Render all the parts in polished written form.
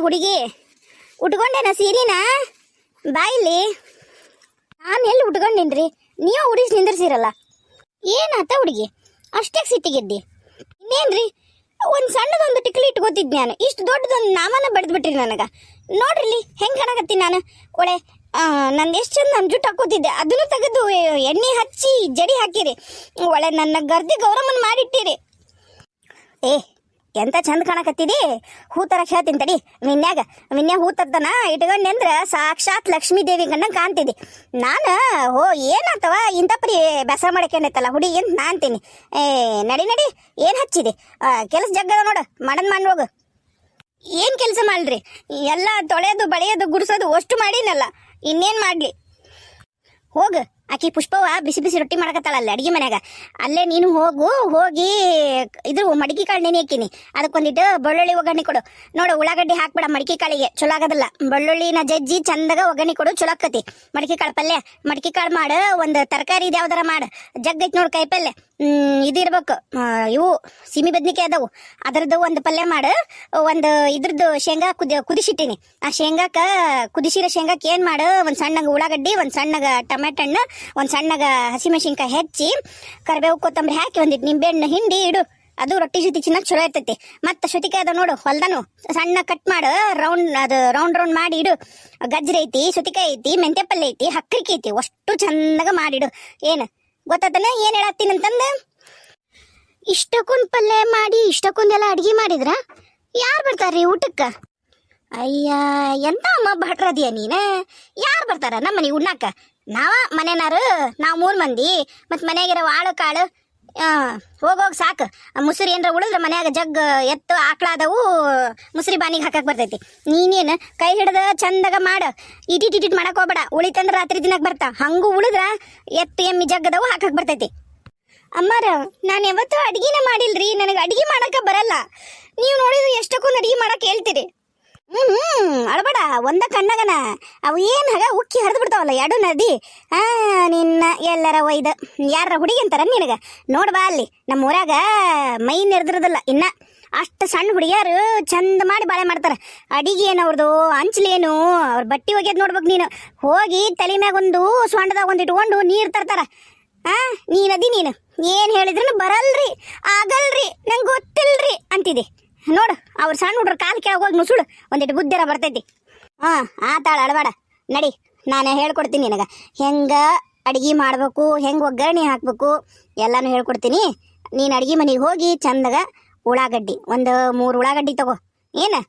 ಹುಡುಗಿ ಉಟ್ಕೊಂಡೇನ ಸೀರಿನ ಬಾಯಿಲಿ. ನಾನು ಎಲ್ಲಿ ಉಟ್ಕೊಂಡೇನ್ರಿ, ನೀವು ಉಡಿಸಿ ನಿಂದಿರ್ಸಿರಲ್ಲ. ಏನಾತ ಹುಡುಗಿ ಅಷ್ಟೇ ಸಿಟ್ಟಿಗೆದ್ದಿ? ಇನ್ನೇನ್ರಿ, ಒಂದು ಸಣ್ಣದೊಂದು ಟಿಕ್ಲಿ ಇಟ್ಕೋತಿದ್ ನಾನು, ಇಷ್ಟು ದೊಡ್ಡದೊಂದು ನಾಮನ ಬಡ್ದ್ಬಿಟ್ರಿ ನನಗೆ. ನೋಡ್ರಿ ಹೆಂಗೆ ಕಾಣಕತ್ತೀನಿ ನಾನು. ಒಳ್ಳೆ ನಂದು ಎಷ್ಟು ಚಂದ ನನ್ನ ಜುಟ್ಟು ಹಾಕೋತಿದ್ದೆ, ಅದನ್ನು ತೆಗೆದು ಎಣ್ಣೆ ಹಚ್ಚಿ ಜಡಿ ಹಾಕಿರಿ. ಒಳ್ಳೆ ನನ್ನ ಗರ್ದಿ ಗೌರಮ್ಮನ ಮಾಡಿಟ್ಟಿರಿ. ಎಂತ ಚಂದ ಕಾಣಕತ್ತಿದಿ. ಹೂ ತರ ಹೇಳ್ತೀನಿ ತಡಿ. ವಿನ್ಯಾಗ ಹೂ ತದ್ದನ ಇಟ್ಕೊಂಡೆ ಅಂದ್ರೆ ಸಾಕ್ಷಾತ್ ಲಕ್ಷ್ಮೀ ದೇವಿ ಗಂಡ ಕಾಣ್ತಿದ್ದಿ. ನಾನು ಏನಾತವ ಇಂಥ ಪರಿ ಬೆಸ ಮಾಡ್ಕೊಂಡೈತಲ್ಲ ಹುಡುಗಿ ಅಂತ ನಾ ಅಂತೀನಿ. ನಡಿ ಏನು ಹಚ್ಚಿದೆ? ಕೆಲಸ ಜಗ್ಗದ ನೋಡು, ಮಾಡಿ ಹೋಗು. ಏನು ಕೆಲಸ ಮಾಡ್ರಿ? ಎಲ್ಲ ತೊಳೆಯೋದು ಬಳೆಯೋದು ಗುಡಿಸೋದು ಅಷ್ಟು ಮಾಡಿನಲ್ಲ, ಇನ್ನೇನು ಮಾಡಲಿ? ಹೋಗು. ಆಕಿ ಪುಷ್ಪವ ಬಿಸಿ ಬಿಸಿ ರೊಟ್ಟಿ ಮಾಡಕತ್ತಾಳಲ್ಲ ಅಡಿಗೆ ಮನ್ಯಾಗ, ಅಲ್ಲೇ ನೀನು ಹೋಗಿ ಇದ್ರ ಮಡಿಕೆ ಕಾಳು ನೆನೆ ಹಾಕಿನಿ, ಅದಕ್ಕೊಂದಿಟ್ಟು ಬೆಳ್ಳುಳ್ಳಿ ಒಗ್ಗರಣೆ ಕೊಡು. ನೋಡು, ಉಳ್ಳಾಗಡ್ಡಿ ಹಾಕ್ಬೇಡ ಮಡಿಕೆ ಕಾಳಿಗೆ, ಚಲೋ ಆಗೋದಿಲ್ಲ. ಬೆಳ್ಳುಳ್ಳಿನ ಜಜ್ಜಿ ಚಂದಾಗ ಒಗ್ಗರಣೆ ಕೊಡು, ಚಲೋ ಆಕತಿ. ಮಡಿಕೆ ಕಾಳು ಪಲ್ಯ, ಮಡಿಕೆ ಕಾಳು ಮಾಡು. ಒಂದು ತರಕಾರಿ ಇದು ಯಾವ್ದಾರ ಮಾಡು, ಜಗ್ಗೈತಿ ನೋಡು ಕಾಯಿ ಪಲ್ಯ. ಇದಿರ್ಬೇಕು, ಇವು ಸಿಮಿ ಬದ್ನಿಕೆ ಅದಾವು, ಅದರದ್ದು ಒಂದು ಪಲ್ಯ ಮಾಡು. ಒಂದು ಇದ್ರದ್ದು ಶೇಂಗಾ ಕುದಿಸಿಟ್ಟಿನಿ, ಆ ಶೇಂಗಾಕ ಕುದಿಸಿರೋ ಶೇಂಗಾಕ ಏನು ಮಾಡು, ಒಂದು ಸಣ್ಣಗ ಉಳ್ಳಾಗಡ್ಡಿ, ಒಂದು ಸಣ್ಣಗ ಟೊಮೆಟೊ ಹಣ್ಣು, ಒಂದು ಸಣ್ಣಗ ಹಸಿಮೆಣಸಿನ್ಕಾಯಿ ಹೆಚ್ಚಿ, ಕರಿಬೇವು ಕೊತ್ತಂಬರಿ ಹಾಕಿ ಒಂದಿಟ್ಟು ನಿಂಬೆಹಣ್ಣು ಹಿಂಡಿ ಇಡು. ಅದು ರೊಟ್ಟಿ ಜೊತೆ ಚಿನ್ನಕ್ಕೆ ಚಲೋ ಇರ್ತೈತಿ. ಮತ್ತೆ ಸೌತಿಕಾಯಿ ಅದ ನೋಡು ಹೊಲ್ದನು, ಸಣ್ಣ ಕಟ್ ಮಾಡು, ರೌಂಡ್ ಮಾಡಿ ಇಡು. ಗಜ್ರಿ ಐತಿ, ಸೌತಿಕಾಯಿ ಐತಿ, ಮೆಂತ್ಯ ಪಲ್ಯ ಐತಿ, ಹಕ್ಕರಿಕೆ ಐತಿ, ಅಷ್ಟು ಚಂದಾಗ ಮಾಡಿಡು. ಏನು ಗೊತ್ತಾತನ ಏನು ಹೇಳತ್ತೀನಿ ಅಂತಂದು? ಇಷ್ಟಕ್ಕೊಂದು ಪಲ್ಯ ಮಾಡಿ ಇಷ್ಟಕ್ಕೊಂದೆಲ್ಲ ಅಡ್ಗೆ ಮಾಡಿದ್ರ ಯಾರು ಬರ್ತಾರ್ರಿ ಊಟಕ್ಕೆ? ಅಯ್ಯ, ಎಂತ ಅಮ್ಮ ಭಟ್ರದಿಯ ನೀನು. ಯಾರು ಬರ್ತಾರ ನಮ್ಮ ಮನೆಗೆ ಉಣ್ಣಾಕ? ಮನೆನಾರು ನಾವು 3 ಮಂದಿ, ಮತ್ತು ಮನೆಯಾಗಿರೋ ಆಳು ಕಾಳು ಹೋಗೋಗಿ ಸಾಕು. ಮುಸುರಿ ಏನಾರ ಉಳಿದ್ರೆ ಮನ್ಯಾಗ ಜಗ್ ಎತ್ತು ಆಕಳಾದವು, ಮುಸುರಿ ಬಾನಿಗೆ ಹಾಕಕ್ಕೆ ಬರ್ತೈತಿ. ನೀನೇನು ಕೈ ಹಿಡ್ದ ಚಂದಾಗ ಮಾಡು, ಇಟಿಟ್ ಮಾಡಕ್ಕೆ ಹೋಗ್ಬೇಡ. ಉಳಿತಂದ್ರೆ ರಾತ್ರಿ ದಿನಕ್ಕೆ ಬರ್ತಾ, ಹಂಗೂ ಉಳಿದ್ರ ಎತ್ತು ಎಮ್ಮಿ ಜಗ್ಗದವು ಹಾಕಕ್ಕೆ ಬರ್ತೈತಿ. ಅಮ್ಮಾರ, ನಾನು ಯಾವತ್ತೂ ಅಡ್ಗಿನ ಮಾಡಿಲ್ರಿ, ನನಗೆ ಅಡ್ಗೆ ಮಾಡಕ್ಕೆ ಬರಲ್ಲ. ನೀವು ನೋಡಿದ್ರೆ ಎಷ್ಟಕ್ಕೊಂದು ಅಡ್ಗೆ ಮಾಡಕ್ಕೆ ಹೇಳ್ತೀರಿ. ಅಳಬೇಡ, ಒಂದ ಕಣ್ಣಗನ ಅವು ಏನು ಹಾಗ ಉಕ್ಕಿ ಹರಿದು ಬಿಡ್ತಾವಲ್ಲ ಎರಡು ನದಿ. ನಿನ್ನ ಎಲ್ಲರ ಒಯ್ದು ಯಾರ ಹುಡುಗಿ ಅಂತಾರ ನಿನಗೆ? ನೋಡ್ಬಾ ಅಲ್ಲಿ ನಮ್ಮ ಊರಾಗ ಮೈ ನೆರೆದಿರೋದಿಲ್ಲ ಇನ್ನ. ಅಷ್ಟು ಸಣ್ಣ ಹುಡುಗಿಯಾರು ಚಂದ ಮಾಡಿ ಬಾಳೆ ಮಾಡ್ತಾರೆ. ಅಡಿಗೆ ಏನು ಅವ್ರದ್ದು, ಅಂಚಲೇನು, ಅವ್ರ ಬಟ್ಟೆ ಒಗೆಯೋದು ನೋಡ್ಬೇಕು ನೀನು. ಹೋಗಿ ತಲೆ ಮ್ಯಾಗ ಒಂದು ಸೊಂಡದಾಗ ಒಂದು ಇಟ್ಕೊಂಡು ನೀರು ತರ್ತಾರ. ನೀನದಿ ನೀನು ಏನು ಹೇಳಿದ್ರು ಬರಲ್ರಿ, ಆಗಲ್ರಿ, ನಂಗೆ ಗೊತ್ತಿಲ್ರಿ ಅಂತಿದೆ. ನೋಡು, ಅವ್ರ ಸಣ್ಣ ಹುಡ್ರ ಕಾಲು ಕೆಳಗೆ ಹೋಗಿ ನುಸುಳು, ಒಂದಿಟ್ಟು ಬುದ್ಧಿರ ಬರ್ತೈತಿ. ಆತಾಳ ಅಳಬೇಡ, ನಡಿ, ನಾನು ಹೇಳ್ಕೊಡ್ತೀನಿ ನಿನಗೆ ಹೆಂಗೆ ಅಡ್ಗೆ ಮಾಡಬೇಕು, ಹೆಂಗೆ ಒಗ್ಗರಣೆ ಹಾಕಬೇಕು ಎಲ್ಲನೂ ಹೇಳ್ಕೊಡ್ತೀನಿ. ನೀನು ಅಡ್ಗೆ ಮನೆಗೆ ಹೋಗಿ ಚಂದಾಗ ಉಳ್ಳಾಗಡ್ಡಿ ಒಂದು 3 ಉಳ್ಳಾಗಡ್ಡಿ ತಗೋ, ಏನು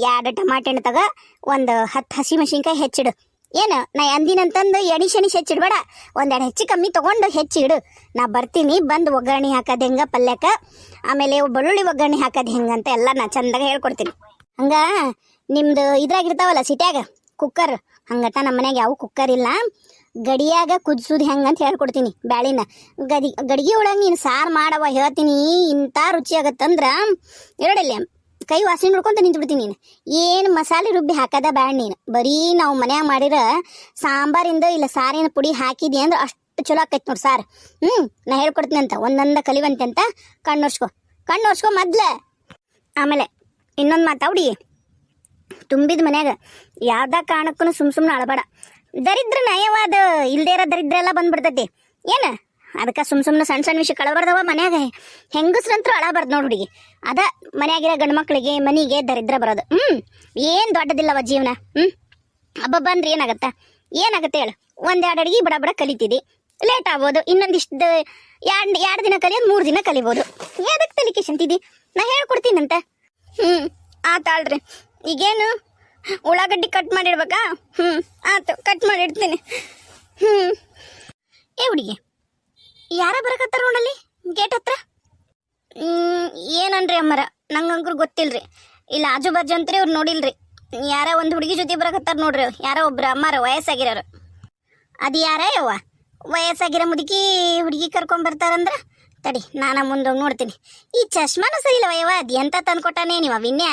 2 ಟಮಾಟೆ ಹಣ್ಣು ತಗೋ, ಒಂದು 10 ಹಸಿಮೆಣಸಿನ್ಕಾಯಿ ಹೆಚ್ಚಿಡು. ಏನು ನಾ ಅಂದಿನಂತಂದು ಎಣಿ ಹೆಚ್ಚಿಡ್ಬೇಡ, 1-2 ಹೆಚ್ಚು ಕಮ್ಮಿ ತೊಗೊಂಡು ಹೆಚ್ಚಿಡು. ನಾ ಬರ್ತೀನಿ, ಬಂದು ಒಗ್ಗರಣೆ ಹಾಕೋದು ಹೆಂಗೆ ಪಲ್ಯಕ್ಕೆ, ಆಮೇಲೆ ಬೆಳ್ಳುಳ್ಳಿ ಒಗ್ಗರಣೆ ಹಾಕೋದು ಹೆಂಗಂತ ಎಲ್ಲ ನಾ ಚಂದಾಗ ಹೇಳ್ಕೊಡ್ತೀನಿ. ಹಂಗೆ ನಿಮ್ದು ಇದ್ರಾಗಿರ್ತಾವಲ್ಲ ಸಿಟ್ಯಾಗ ಕುಕ್ಕರ್, ಹಂಗಟ ನಮ್ಮ ಮನ್ಯಾಗ ಯಾವ ಕುಕ್ಕರ್ ಇಲ್ಲ. ಗಡಿಯಾಗ ಕುದಿಸೋದು ಹೆಂಗಂತ ಹೇಳ್ಕೊಡ್ತೀನಿ. ಬ್ಯಾಳಿನ ಗಡಿಗೆ ಒಳಗೆ ನೀನು ಸಾರು ಮಾಡವ ಹೇಳ್ತೀನಿ, ಇಂಥ ರುಚಿ ಆಗತ್ತಂದ್ರೆ ಎರಡಲ್ಲಿ ಕೈ ವಾಸನೆ ನೋಡ್ಕೊಂತ ನಿಂತ್ಬಿಡ್ತೀನಿ. ನೀನು ಏನು ಮಸಾಲೆ ರುಬ್ಬಿ ಹಾಕದ ಬ್ಯಾಡ ನೀನು. ಬರೀ ನಾವು ಮನ್ಯಾಗ ಮಾಡಿರ ಸಾಂಬಾರಿಂದ ಇಲ್ಲ ಸಾರಿನ ಪುಡಿ ಹಾಕಿದಿ ಅಂದ್ರೆ ಅಷ್ಟು ಚಲೋ ಆಕೈತಿ ನೋಡಿ ಸಾರು. ನಾ ಹೇಳ್ಕೊಡ್ತೀನಿ ಅಂತ, ಒಂದೊಂದ ಕಲಿವಂತೆ ಅಂತ ಕಣ್ಣೋರ್ಸ್ಕೊ ಮೊದ್ಲೆ. ಆಮೇಲೆ ಇನ್ನೊಂದು ಮಾತಾಡಿ, ತುಂಬಿದ ಮನ್ಯಾಗ ಯಾವ್ದ ಕಾರಣಕ್ಕೂ ಸುಮ್ಮನೆ ಅಳಬೇಡ. ದರಿದ್ರ ನಯವಾದ ಇಲ್ದೇ ಇರೋ ದರಿದ್ರ ಎಲ್ಲ ಬಂದ್ಬಿಡ್ತೈತಿ. ಏನು ಅದಕ್ಕೆ ಸುಮ್ಮನೆ ಸಣ್ಣ ವಿಷಯ ಕಳಬಾರ್ದವ ಮನ್ಯಾಗ. ಹೆಂಗಸ್ರಂತರೂ ಅಳಬಾರ್ದು ನೋಡಿ ಹುಡುಗಿ. ಅದ ಮನ್ಯಾಗಿರೋ ಗಂಡು ಮಕ್ಕಳಿಗೆ ಮನೆಗೆ ದರಿದ್ರ ಬರೋದು. ಏನು ದೊಡ್ಡದಿಲ್ಲವ ಜೀವನ. ಹಬ್ಬ ಬಂದ್ರೆ ಏನಾಗತ್ತೆ ಹೇಳು? 1-2 ಅಡಿಗೆ ಬಡ ಕಲಿತಿದ್ದಿ, ಲೇಟ್ ಆಗ್ಬೋದು. ಇನ್ನೊಂದಿಷ್ಟು 2 ದಿನ ಕಲಿಯೋದು 3 ದಿನ ಕಲಿಬೋದು. ಯಾವ್ದಕ್ಕೆ ತಲೆ ಕೆಸಂತಿದ್ದಿ? ನಾ ಹೇಳ್ಕೊಡ್ತೀನಂತ. ಆತಾಳ್ರಿ. ಈಗೇನು ಉಳ್ಳಾಗಡ್ಡಿ ಕಟ್ ಮಾಡಿಡ್ಬೇಕಾ? ಆತು, ಕಟ್ ಮಾಡಿಡ್ತೀನಿ. ಏ ಹುಡುಗಿ, ಯಾರ ಬರಕತ್ತಾರ ನೋಡಲ್ಲಿ ಗೇಟ್ ಹತ್ರ? ಏನನ್ರಿ ಅಮ್ಮರ, ನಂಗಂಕರು ಗೊತ್ತಿಲ್ರಿ. ಇಲ್ಲ ಆಜು ಬಾಜು ಅಂತ್ರಿ ಅವ್ರು ನೋಡಿಲ್ರಿ. ಯಾರ ಒಂದು ಹುಡುಗಿ ಜೊತೆ ಬರಕತ್ತಾರ ನೋಡ್ರಿ, ಯಾರೋ ಒಬ್ರು ಅಮ್ಮಾರ ವಯಸ್ಸಾಗಿರೋರು. ಅದು ಯಾರ ಯವ್ವ ವಯಸ್ಸಾಗಿರೋ ಮುದುಕಿ ಹುಡುಗಿ ಕರ್ಕೊಂಬರ್ತಾರಂದ್ರ? ತಡಿ, ನಾನು ಮುಂದೋಗಿ ನೋಡ್ತೀನಿ. ಈ ಚಶ್ಮಾನು ಸರಿ ಇಲ್ಲವ ಯವ್ವ, ಅದು ಎಂತ ತಂದ್ಕೊಟ್ಟಾನೆ ನೀವ ವಿನ್ಯ?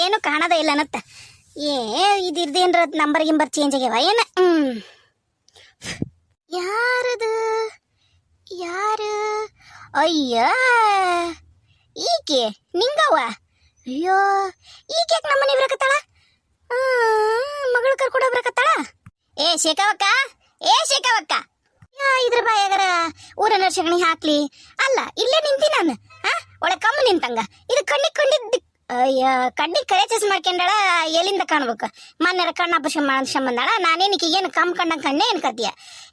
ಏನು ಕಾಣದ ಇಲ್ಲ ಅನ್ನತ್ತ. ಇದಿರ್ದೇನ್ರ ನಂಬರ್ ಗಿಂಬರ್ ಚೇಂಜ್ ಆಗ್ಯಾವ ಏನ? ಯಾರದು? ಯಾರು? ಅಯ್ಯ, ಈಕೆ ನಿಂಗವ್ವ? ಅಯ್ಯೋ ಈಗ ಯಾಕೆ ನಮ್ಮನೆ ಬರಕತ್ತಾಳ? ಮಗಳು ಕರ್ಕೊಂಡು ಬರಕತ್ತಾಳ. ಏ ಶೇಖವಕ್ಕ, ಏ ಶೇಖವಕ್ಕ, ಇದ್ರ ಬಾಯಾಗರ ಊರನ್ನ ಸಗಣಿ ಹಾಕ್ಲಿ. ಅಲ್ಲ ಇಲ್ಲೇ ನಿಂತಿ ನಾನು, ಒಳ್ಳೆ ಕಮ್ಮು ನಿಂತಂಗ. ಇದು ಕಣ್ಣಿಗೆ ಕಂಡಿದ್ದು, ಅಯ್ಯ ಕಣ್ಣಿಗೆ ಕರೆ ಚಸ್ ಮಾಡ್ಕೊಂಡಾಳ. ಎಲ್ಲಿಂದ ಕಾಣ್ಬೇಕು? ಮೊನ್ನೆ ಕಣ್ಣ ಆಪರೇಷನ್ ಮಾಡ್ಸಂಬಂದಾಳ. ನಾನೇನಿಕ್ಕೆ ಏನು ಕಮ್ ಕಂಡಂಗ ಕಣ್ಣೆ ಏನ್ ಕತಿಯ?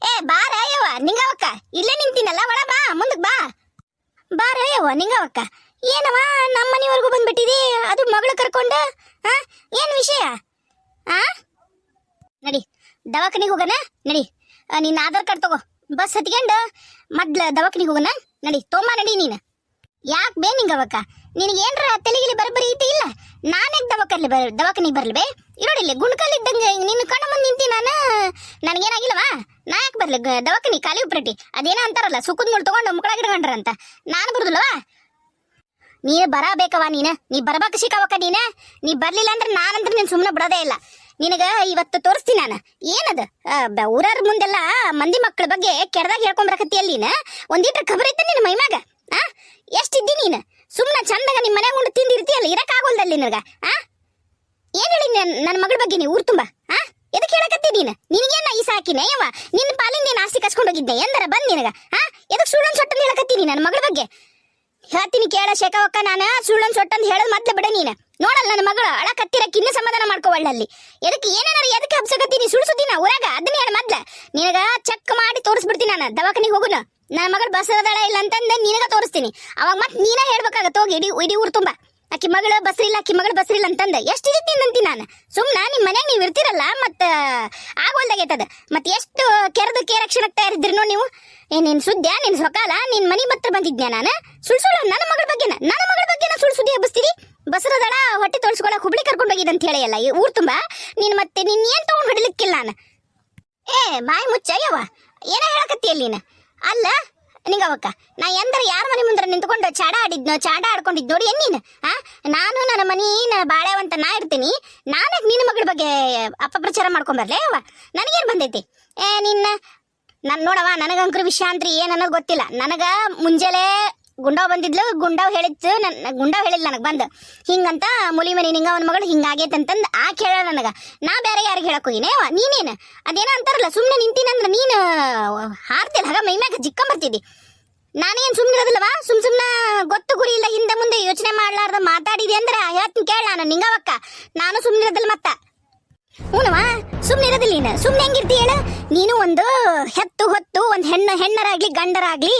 ಏ ಬಾರ ಯವ್ವ ನಿಂಗವಕ್ಕ, ಇಲ್ಲೇ ನಿಂತಿನಲ್ಲ, ಒಳ ಬಾ, ಮುಂದಕ್ಕೆ ಬಾ. ಬಾರ ಯವ್ವ ನಿಂಗವಕ್ಕ, ಏನವ ನಮ್ಮ ಮನೆವರೆಗೂ ಬಂದ್ಬಿಟ್ಟಿದಿ, ಅದು ಮಗಳು ಕರ್ಕೊಂಡು? ಏನ್ ವಿಷಯ? ನಡಿ ದವಾಖಾನಿಗೆ ಹೋಗೋಣ, ನಡಿ. ನಿನ್ನ ಆಧಾರ್ ಕಾರ್ಡ್ ತಗೋ, ಬಸ್ ಹತ್ಕೊಂಡು ಮೊದ್ಲ ದವಾಖಾನಿಗೆ ಹೋಗೋಣ. ನಡಿ ತೋಮ, ನಡಿ ನೀನು. ಯಾಕೆ ಬೇ ನಿಂಗವಕ್ಕ, ನಿನಗೇನ್ರ ತಲೆಗಿಲಿ ಬರಬರಿ ಐತಿ ಇಲ್ಲ? ನಾನೇ ದವಾಖಾನಿಗೆ ಬರ್ಲಿ ಇರೋಡಿಲ್ಲ ಗುಣಕಲ್ಲಿದ್ದಂಗೆ ನಿನ್ನ ಕಣ್ಣ ಮುಂದೆ ನಿಂತಿ ನಾನು. ನನಗೇನಾಗಿಲ್ಲವಾ? ನಾ ಯಾಕೆ ಬರ್ಲಿ ದವಾಖಾನಿ? ಖಾಲಿ ಉಪ್ರಟಿ ಅದೇನೋ ಅಂತಾರಲ್ಲ, ಸುಕ್ಕದ ಮುಳು ತಗೊಂಡು ಮುಕ್ಕಳಾಗಿಡ್ಕೊಂಡ್ರ ಅಂತ. ನಾನು ಬರುದಿಲ್ಲವಾ? ನೀನು ಬರಬೇಕವ, ನೀ ಬರ್ಬೇಕು ಶಿಖವಕ್ಕ. ನೀ ಬರ್ಲಿಲ್ಲ ಅಂದ್ರೆ ನಾನಂದ್ರೆ ನೀನು ಸುಮ್ಮನೆ ಬಿಡೋದೇ ಇಲ್ಲ. ನಿನಗ ಇವತ್ತು ತೋರಿಸ್ತೀನಿ ನಾನು ಏನದ. ಊರರ ಮುಂದೆಲ್ಲ ಮಂದಿ ಮಕ್ಕಳ ಬಗ್ಗೆ ಕೆಡ್ದಾಗ ಹೇಳ್ಕೊಂಬರಕತ್ತಿ. ಅಲ್ಲಿ ಒಂದೀಟ್ರ ಖಬರ್ ಐತೆ ನಿನ್ನ ಮೈಮ್ಯಾಗ? ಎಷ್ಟಿದ್ದಿ ನೀನು? ಸುಮ್ಮನೆ ಚಂದಾಗ ನಿಮ್ಮ ಮನೆ ಉಂಡು ತಿಂದಿರ್ತೀಯಲ್ಲ, ಇರಕ್ಕಾಗೋಲ್ದಲ್ಲಿ ನಿನಗ. ಏನ್ ಹೇಳಿ ನನ್ನ ಮಗಳ ಬಗ್ಗೆ ನೀವು ಊರು ತುಂಬ? ಎದಕ್ಕೆ ಹೇಳಕತ್ತಿ ನೀನು? ನಿನಗೇನ ಈ ಸಾಕಿನೇ ಯವ್ವ? ನಿನ್ನ ಪಾಲಿನ ನೀನು ಆಸ್ತಿ ಕಸ್ಕೊಂಡು ಹೋಗಿದ್ದೆ ಎಂದರ ಬಂದ್ ನಿನಗ? ಎದಕ್ಕೆ ಸುಳ್ಳೊಂದು ಸೊಟ್ಟಂದು ಹೇಳಕತ್ತೀನಿ ನನ್ನ ಮಗಳ ಬಗ್ಗೆ? ಹೇಳ್ತೀನಿ ಕೇಳ ಶೇಖವಕ್ಕ, ನಾನು ಸುಳ್ಳೊಂದು ಸೊಟ್ಟಂದು ಹೇಳೋದು ಮೊದ್ಲು ಬಿಡ. ನೀನು ನೋಡಲ್ಲ ನನ್ನ ಮಗಳು ಅಳಕತ್ತಿರ ಕಿನ್ನ ಸಮಾಧಾನ ಮಾಡ್ಕೋವಳ್ಳಲ್ಲಿ. ಎದಕ್ಕೆ ಏನೇನಾರ ಎದಕ್ಕೆ ಹಬ್ಸಕತ್ತೀನಿ ಸುಳ್ಸುತ್ತೀನ ಊರಾಗ? ಅದನ್ನ ಹೇಳ ಮೊದ್ಲ. ನಿನಗ ಚೆಕ್ ಮಾಡಿ ತೋರಿಸ್ಬಿಡ್ತೀನಿ ನಾನು. ದವಾಖಾನಿಗೆ ಹೋಗುನ, ನನ್ನ ಮಗಳು ಬಸ್ರದಳ ಇಲ್ಲ ಅಂತಂದ ನಿನಗ ತೋರಿಸ್ತೀನಿ. ಅವಾಗ ಮತ್ತೆ ನೀನೇ ಹೇಳ್ಬೇಕಾಗತ್ತ ಹೋಗಿ ಇಡೀ ಊರು ತುಂಬ ಆಕಿ ಮಗಳು ಬಸ್ರಿಲ್ಲ, ಆಕಿ ಮಗಳು ಬಸ್ರಿಲ್ಲ ಅಂತಂದ. ಎಷ್ಟಿದ್ದಿ ಅಂತೀನಿ ನಾನು? ಸುಮ್ನ ನಿಮ್ಮ ಮನ್ಯಾಗ ನೀವು ಇರ್ತಿರಲ್ಲ, ಮತ್ತ ಆಗೋಲ್ದಾಗೈತದ. ಮತ್ತೆ ಎಷ್ಟು ಕೆರೆದು ಕೇರಕ್ಷಣಕ್ಕೆ ತಯಾರಿದ್ರಿ ನೋಡಿ ನೀವು. ನಿನ್ ಸುದ್ದ್ಯಾ, ನಿನ್ ಸೊಕಾಲ, ನಿನ್ ಮನಿ ಹತ್ರ ಬಂದಿದ್ನ್ಯಾ ನಾನು? ಸುಳ್ಳು ನನ್ನ ಮಗಳ ಬಗ್ಗೆನ ಸುಳ್ಳು ಸುದ್ದಿ ಹಬ್ಬಿಸ್ತೀರಿ. ಬಸರದಳ ಹೊಟ್ಟೆ ತೋರಿಸ್ಕೊಳಕ್ ಹುಬ್ಳಿ ಕರ್ಕೊಂಡು ಹೋಗಿದ್ ಅಂತ ಹೇಳಿ ಅಲ್ಲ ಈ ಊರ್ ತುಂಬಾ. ನೀನ್ ಮತ್ತೆ ನಿನ್ ಏನ್ ತಗೊಂಡ್ ಹೊಡಿಲಿಕ್ಕಿಲ್ಲ ನಾನು. ಬಾಯಿ ಮುಚ್ಚಯ್ಯವ, ಏನ ಹೇಳಕತ್ತಿಯಲ್ಲಿ ನೀನು? ಅಲ್ಲ ನಿಂಗವಕ್ಕ, ನಾ ಎಂದ್ರ ಯಾರ ಮನೆ ಮುಂದೆ ನಿಂತ್ಕೊಂಡು ಚಾಡ ಆಡ್ಕೊಂಡಿದ್ ನೋಡಿ ಏನ್ ನೀನು? ನಾನು ನನ್ನ ಮನಿ ಬಾಳೆವಂತ ನಾ ಇರ್ತೀನಿ. ನಾನೇ ನಿನ್ನ ಮಗಳ ಬಗ್ಗೆ ಅಪಪ್ರಚಾರ ಮಾಡ್ಕೊಂಬರ್ಲೆ ಅವ್ವ? ನನಗೇನ್ ಬಂದೈತಿ? ನಾನು ನೋಡವ, ನನಗಂಕ್ರ ವಿಷಯ ಅಂತ್ರಿ ಏನನ್ನೋದು ಗೊತ್ತಿಲ್ಲ. ನನಗ ಮುಂಜಾನೆ ಗುಂಡಾವ್ ಬಂದಿದ್ಲು, ಗುಂಡಾವ್ ಹೇಳಿತ್ತು. ಗುಂಡಾವ್ ಹೇಳಿಲ್ಲ ನನಗೆ ಬಂದು ಹಿಂಗಂತ ಮುಲಿ ಮನಿ ನಿಂಗ ಅವನ ಮಗಳು ಹಿಂಗಾಗೈತೆ ಅಂತಂದು ಆಕೆ ಹೇಳ ನನಗ. ನಾ ಬೇರೆ ಯಾರಿಗೆ ಹೇಳಕ್ ಹೋಗಿನೇವ? ನೀನೇನು ಅದೇನೋ ಅಂತಾರಲ್ಲ, ಸುಮ್ಮನೆ ನಿಂತೀನಂದ್ರೆ ನೀನು ಹಾರ್ತಿಲ್ಲ, ಹಾಗ ಮೈಮ್ಯಾಗ ಜಿಕ್ಕಂಬರ್ತಿದ್ದಿ. ನಾನೇನು ಸುಮ್ಮನೆ ಇರೋದಿಲ್ಲವಾ? ಸುಮ್ಮನೆ ಗೊತ್ತು ಗುರಿ ಇಲ್ಲ, ಹಿಂದೆ ಮುಂದೆ ಯೋಚನೆ ಮಾಡ್ಲಾರ್ದ ಮಾತಾಡಿದೆ ಅಂದ್ರೆ ಹೇಳ್ತೀನಿ ಕೇಳ. ನಾನು ನಿಂಗವಕ್ಕ, ನಾನು ಸುಮ್ಮನೆ ಇರೋದಿಲ್ಲ. ಮತ್ತ ಹೂನವ, ಸುಮ್ಮನೆ ಇರೋದಿಲ್ಲ. ನೀನು ಸುಮ್ಮನೆ ಹೆಂಗಿರ್ತಿ ಹೇಳ? ನೀನು ಒಂದು ಹೆತ್ತು ಹೊತ್ತು ಒಂದು ಹೆಣ್ಣರಾಗ್ಲಿ ಗಂಡರಾಗ್ಲಿ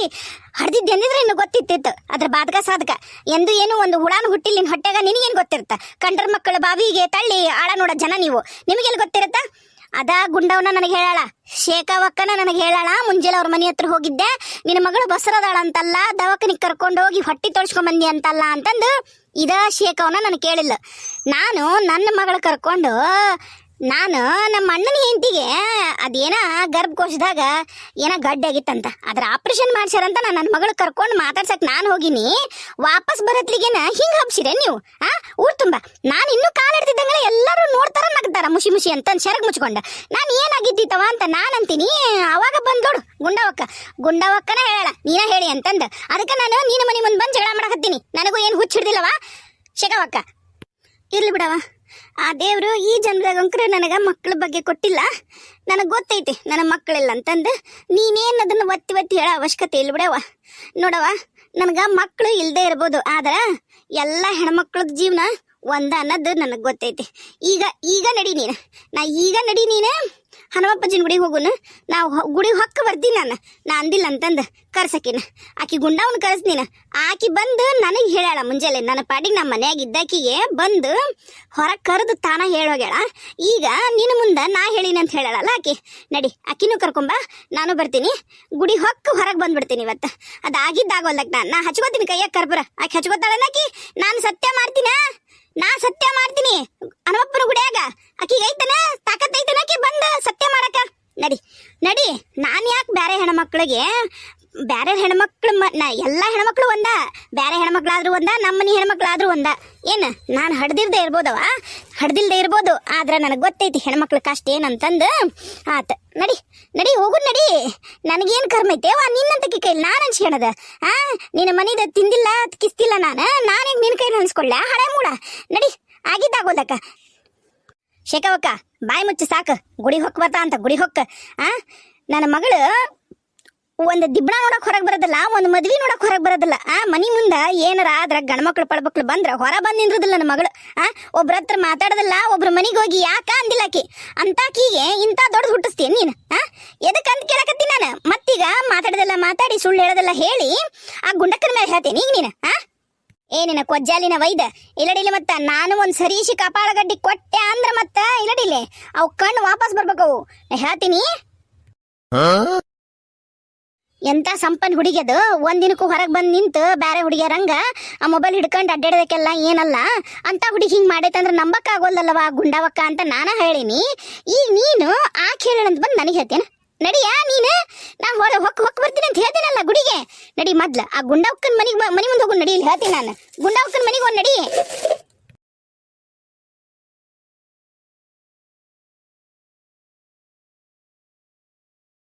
ಹಡ್ದಿದ್ದೆ ಅಂದಿದ್ರೆ ಇನ್ನು ಗೊತ್ತಿತ್ತಿತ್ತು ಅದ್ರ ಬಾದ್ಕ ಸಾಧಕ. ಎಂದು ಏನು ಒಂದು ಹುಳಾನು ಹುಟ್ಟಿಲ್ಲ ನಿನ್ ಹೊಟ್ಟೆಗ, ನಿನಗೇನು ಗೊತ್ತಿರುತ್ತ? ಕಂಡ್ರ ಮಕ್ಕಳ ಬಾವಿಗೆ ತಳ್ಳಿ ಆಳ ನೋಡೋ ಜನ ನೀವು. ನಿಮಗೆಲ್ಲಿ ಗೊತ್ತಿರುತ್ತ? ಅದ ಗುಂಡವನ ನನಗೆ ಹೇಳಾಳ, ಶೇಖವಕ್ಕನ ನನಗೆ ಹೇಳಾಳ. ಮುಂಜಾನೆ ಅವ್ರ ಮನೆ ಹತ್ರ ಹೋಗಿದ್ದೆ, ನಿನ್ನ ಮಗಳು ಬಸರದಾಳ ಅಂತಲ್ಲ, ದವಾಖಾನಿಗೆ ಕರ್ಕೊಂಡು ಹೋಗಿ ಹೊಟ್ಟಿ ತೊಳ್ಸ್ಕೊಂಡ್ ಬಂದಿ ಅಂತಲ್ಲ ಅಂತಂದು ಇದ ಶೇಖವನ ನನಗೆ ಕೇಳಿಲ್ಲ. ನಾನು ನನ್ನ ಮಗಳ ಕರ್ಕೊಂಡು ನಾನು ನಮ್ಮ ಅಣ್ಣನ ಹೆಂಡತಿಗೆ ಅದೇನ ಗರ್ಭಕೋಶದಾಗ ಏನ ಗಡ್ಡೆ ಆಗಿತ್ತಂತ, ಅದ್ರ ಆಪರೇಷನ್ ಮಾಡ್ಸ್ಯಾರಂತ. ನಾನು ನನ್ನ ಮಗಳು ಕರ್ಕೊಂಡು ಮಾತಾಡ್ಸಕ್ ನಾನು ಹೋಗಿನಿ. ವಾಪಸ್ ಬರತ್ಲಿಗೇನ ಹಿಂಗ್ ಹಬ್ಸಿರೆ ನೀವು? ಊರ್ ತುಂಬ ನಾನು ಇನ್ನೂ ಕಾಲಿಡ್ತಿದ್ದಂಗೆ ಎಲ್ಲರೂ ನೋಡ್ತಾರ, ನಗ್ತಾರ ಮುಷಿ ಅಂತಂದು ಸೆರಗ್ ಮುಚ್ಕೊಂಡ. ನಾನು ಏನಾಗಿದ್ದಿತ್ತವ ಅಂತ ನಾನು ಅಂತೀನಿ. ಅವಾಗ ಬಂದೋಡು ಗುಂಡವಕ್ಕನ ಹೇಳ, ನೀನ ಹೇಳಿ ಅಂತಂದ. ಅದಕ್ಕೆ ನಾನು ನಿನ್ನ ಮನೆ ಮುಂದೆ ಬಂದು ಜಗಳ ಮಾಡಕತ್ತೀನಿ. ನನಗೂ ಏನು ಹುಚ್ಚ ಹಿಡ್ದಿಲ್ಲವ ಶೇಖವಕ್ಕ? ಇರ್ಲಿ ಬಿಡವ, ಆ ದೇವ್ರು ಈ ಜನ್ಮದಾಗಂಕ್ರ ನನಗ ಮಕ್ಕಳ ಬಗ್ಗೆ ಕೊಟ್ಟಿಲ್ಲ. ನನಗೆ ಗೊತ್ತೈತಿ ನನ್ನ ಮಕ್ಕಳಿಲ್ಲ ಅಂತಂದು. ನೀನೇನು ಅದನ್ನು ಒತ್ತಿ ಹೇಳೋ ಅವಶ್ಯಕತೆ ಇಲ್ಲ ಬಿಡವ. ನೋಡವ, ನನಗ ಮಕ್ಕಳು ಇಲ್ಲದೆ ಇರ್ಬೋದು, ಆದ್ರೆ ಎಲ್ಲ ಹೆಣ್ಮಕ್ಳದ ಜೀವನ ಒಂದ ಅನ್ನೋದು ನನಗೆ ಗೊತ್ತೈತಿ. ಈಗ ನಡಿ ನೀನು ಹನುಮಪ್ಪಜ್ಜನ ಗುಡಿಗೆ ಹೋಗುನ. ನಾವು ಗುಡಿಗೆ ಹೊಕ್ಕ ಬರ್ತೀನಿ ನಾ ಅಂದಿಲ್ಲ ಅಂತಂದು ಕರ್ಸಕಿನ. ಆಕಿ ಗುಂಡವನ್ನ ಕರ್ಸ್ನೀನ. ಆಕಿ ಬಂದು ನನಗೆ ಹೇಳಾಳ ಮುಂಜಾನೆ, ನನ್ನ ಪಾಡಿಗೆ ನಮ್ಮ ಮನ್ಯಾಗ ಇದ್ದಾಕಿಗೆ ಬಂದು ಹೊರಗೆ ಕರೆದು ತಾನ ಹೇಳೋಗ್ಯಾಳ. ಈಗ ನಿನ್ನ ಮುಂದೆ ನಾ ಹೇಳಿನ ಅಂತ ಹೇಳಾಳಲ್ಲ ಆಕಿ. ನಡಿ ಆಕಿನೂ ಕರ್ಕೊಂಬ, ನಾನು ಬರ್ತೀನಿ. ಗುಡಿ ಹೊಕ್ಕ ಹೊರಗೆ ಬಂದ್ಬಿಡ್ತೀನಿ ಇವತ್ತು. ಅದಾಗಿದ್ದಾಗೋಲ್ಲಕ್ ನಾ ಹಚ್ಕೋತೀನಿ ಕೈಯಾಗ ಕರ್ಪುರ. ಆಕಿ ಹಚ್ಕೋತಾಳನ್ನಾಕಿ, ನಾನು ಸತ್ಯ ಮಾಡ್ತೀನಿ ಹನುಮಪ್ಪನ ಗುಡಿಯಾಗ. ಆಕಿಗೆ ಐತನ ತಾಕತ್ ಐತನ ಆಕಿ ಬಂದು ಸತ್ಯ ಮಾಡಕ. ನಡಿ. ನಾನು ಯಾಕೆ ಬೇರೆ ಹೆಣ್ಮಕ್ಳಿಗೆ, ಬೇರೆ ಹೆಣ್ಮಕ್ಳು ಎಲ್ಲ ಹೆಣ್ಮಕ್ಳು ಒಂದ, ಬೇರೆ ಹೆಣ್ಮಕ್ಳಾದ್ರೂ ಒಂದ, ನಮ್ಮನಿ ಹೆಣ್ಮಕ್ಳಾದ್ರೂ ಒಂದ. ಏನು ನಾನು ಹಡ್ದಿರ್ದೆ ಇರ್ಬೋದವ? ಹಡ್ದಿಲ್ದೆ ಇರ್ಬೋದು, ಆದ್ರೆ ನನಗೆ ಗೊತ್ತೈತಿ ಹೆಣ್ಮಕ್ಳ ಕಷ್ಟ ಏನಂತಂದು. ಆತ ನಡಿ ನಡಿ ಹೋಗು ನಡಿ. ನನಗೇನು ಕರ್ಮ ಐತೇವಾ ನಿನ್ನಂತಕ್ಕೆ ಕೈಲಿ ನಾನು ಹಂಚ್ಕೊಳದ? ನಿನ್ನ ಮನಿದ ತಿಂದಿಲ್ಲ ಕಿಸ್ತಿಲ್ಲ ನಾನೇ ನಿನ್ನ ಕೈಲಿ ಹಂಚ್ಕೊಳ್ಳ ಹಳೆ ಮೂಡ. ನಡಿ ಆಗಿದ್ದಾಗೋದಕ್ಕ. ಶೇಖವಕ್ಕ ಬಾಯಿ ಮುಚ್ಚಿ ಸಾಕು, ಗುಡಿ ಹೊಕ್ಕ ಬರ್ತಾ ಅಂತ ಗುಡಿ ಹೊಕ್ಕ. ನನ್ನ ಮಗಳು ಒಂದು ದಿಬ್ಬಣ ನೋಡಕ್ ಹೊರಗೆ ಬರೋದಿಲ್ಲ, ಒಂದು ಮದ್ವಿ ನೋಡಕ್ ಹೊರಗೆ ಬರೋದಿಲ್ಲ. ಮನಿ ಮುಂದೆ ಏನಾರ ಆದ್ರ ಗಂಡ್ಮಕ್ಳು ಪಡ್ಮಕ್ಳು ಬಂದ್ರ ಹೊರ ಬಂದ್ ನಿಂದ್ರದಿಲ್ಲ ನನ್ನ ಮಗಳು. ಒಬ್ರ ಹತ್ರ ಮಾತಾಡೋದಿಲ್ಲ, ಒಬ್ರ ಮನಿಗೆ ಹೋಗಿ ಯಾಕ ಅಂದಿಲ್ಲಾಕಿ ಅಂತಾಕಿಗೆ ಇಂಥ ದೊಡ್ಡ ಹುಟ್ಟಿಸ್ತೀನಿ ನೀನು. ಎದಕ್ಕಂತ ಕೇಳಕತ್ತೀನಿ ನಾನು. ಮತ್ತೀಗ ಮಾತಾಡೋದೆಲ್ಲ ಮಾತಾಡಿ ಸುಳ್ಳು ಹೇಳೋದೆಲ್ಲ ಹೇಳಿ ಆ ಗುಂಡಕ್ಕನ ಮೇಲೆ ಹೇಳ್ತೀನಿ ಈಗ ನೀನು. ಏನಿನ ಕೊಜ್ಜಾಲಿನ ವೈದ ಇಲ್ಲಡಿಲಿ. ಮತ್ತ ನಾನು ಒಂದು ಸರೀಸಿ ಕಪಾಳ ಗಡ್ಡಿ ಕೊಟ್ಟೆ ಅಂದ್ರ ಮತ್ತ ಇಲ್ಲಡಿಲಿ ಅವು ಕಣ್ಣು ವಾಪಸ್ ಬರ್ಬೇಕವು. ಹೇಳ್ತೀನಿ ಎಂತ ಸಂಪನ್ ಹುಡುಗಿಯದು. ಒಂದಿನಕ್ಕೂ ಹೊರಗೆ ಬಂದು ನಿಂತು ಬೇರೆ ಹುಡುಗಿಯರಂಗ ಆ ಮೊಬೈಲ್ ಹಿಡ್ಕೊಂಡು ಅಡ್ಡಾಡೋದಕ್ಕೆಲ್ಲ ಏನಲ್ಲ ಅಂತ ಹುಡುಗಿ ಹಿಂಗೆ ಮಾಡೈತಂದ್ರೆ ನಂಬಕ್ಕಾಗೋಲ್ಲವ ಗುಂಡವಕ್ಕ ಅಂತ ನಾನು ಹೇಳಿನಿ. ಈಗ ನೀನು ಆಕೆ ಹೇಳಂತ ಬಂದು ನನಗೆ ಹೇಳ್ತೇನೆ. ನಡಿಯಾ ನೀನು, ನಾ ಹೊಕ್ಕ ಬರ್ತೀನಿ ಅಂತ ಹೇಳ್ತೇನಲ್ಲ ಗುಡಿಗೆ. ನಡಿ ಮೊದ್ಲು ಆ ಗುಂಡವಕ್ಕನ ಮನಿ ಮುಂದೆ ಹೋಗು. ನಡಿ ಇಲ್ಲಿ ಹೇಳ್ತೀನಿ ನಾನು. ಗುಂಡವಕ್ಕನ ಮನಿಗೆ ಒಂದು ನಡಿ.